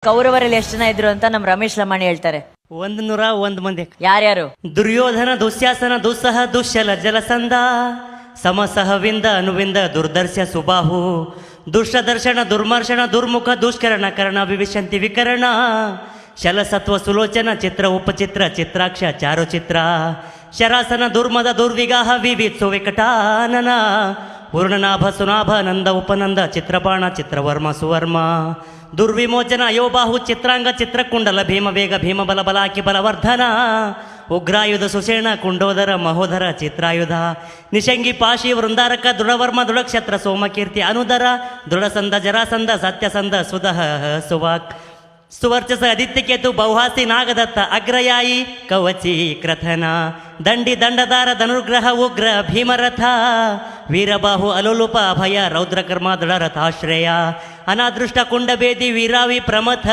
ಕೌರವರಲ್ಲಿ ಎಷ್ಟು ಜನ ಇದ್ರು ಅಂತ ನಮ್ ರಮೇಶ್ ಲಮಾಣಿ ಹೇಳ್ತಾರೆ. 101 ಮಂದಿ. ಯಾರ್ಯಾರು? ದುರ್ಯೋಧನ, ದುಶ್ಯಾಸನ, ದುಸ್ಸಹ, ದುಶ್ಯಲ, ಜಲಸಂಧ, ಸಮಸಹವಿಂದ, ಅನುವಿಂದ, ದುರ್ದರ್ಶ, ಸುಬಾಹು, ದುಷ್ಟದರ್ಶನ, ದುರ್ಮರ್ಶನ, ದುರ್ಮುಖ, ದುಷ್ಕರಣ, ಕರ್ಣ, ವಿವಿಶಂತಿ, ವಿಕರಣ, ಶಲಸತ್ವ, ಸುಲೋಚನ, ಚಿತ್ರ, ಉಪಚಿತ್ರ, ಚಿತ್ರಾಕ್ಷ, ಚಾರುಚಿತ್ರ, ಶರಾಸನ, ದುರ್ಮದ, ದುರ್ವಿಗಾಹ, ವಿವಿತ್ಸು, ವಿಕಟಾನನ, ಪೂರ್ಣನಾಭ, ಸುನಾಭ, ನಂದ, ಉಪನಂದ, ಚಿತ್ರಬಾಣ, ಚಿತ್ರವರ್ಮ, ಸುವರ್ಮ, ದುರ್ವಿಮೋಚನ, ಅಯೋಬಾಹು, ಚಿತ್ರಾಂಗ, ಚಿತ್ರಕುಂಡಲ, ಭೀಮವೇಗ, ಭೀಮಬಲ, ಬಲಾಕಿ, ಬಲವರ್ಧನ, ಉಗ್ರಾಯುಧ, ಸುಷೇಣ, ಕುಂಡೋದರ, ಮಹೋದರ, ಚಿತ್ರಾಯುಧ, ನಿಶಂಗಿ, ಪಾಶಿ, ವೃಂದಾರಕ, ದೃಢವರ್ಮ, ದೃಢಕ್ಷತ್ರ, ಸೋಮಕೀರ್ತಿ, ಅನುದರ, ದೃಢಸಂದ, ಜರಾಸಂದ, ಸತ್ಯಸಂದ, ಸುದಹ, ಸುವಾಕ್, ಸುವರ್ಚಸ, ಆದಿತ್ಯಕೇತು, ಬಹುಹಾಸಿ, ನಾಗದತ್ತ, ಅಗ್ರಯಾಯಿ, ಕವಚಿ, ಕ್ರಥನ, ದಂಡಿ, ದಂಡದಾರ, ಧನುರ್ಗ್ರಹ, ಉಗ್ರ, ಭೀಮರಥ, ವೀರಬಾಹು, ಅಲೋಲುಪ, ಅಭಯ, ರೌದ್ರಕರ್ಮ, ದೃಢರಥಾಶ್ರಯ, ಅನಾದೃಷ್ಟ, ಕುಂಡಬೇದಿ, ವೀರಾವಿ, ಪ್ರಮಥ,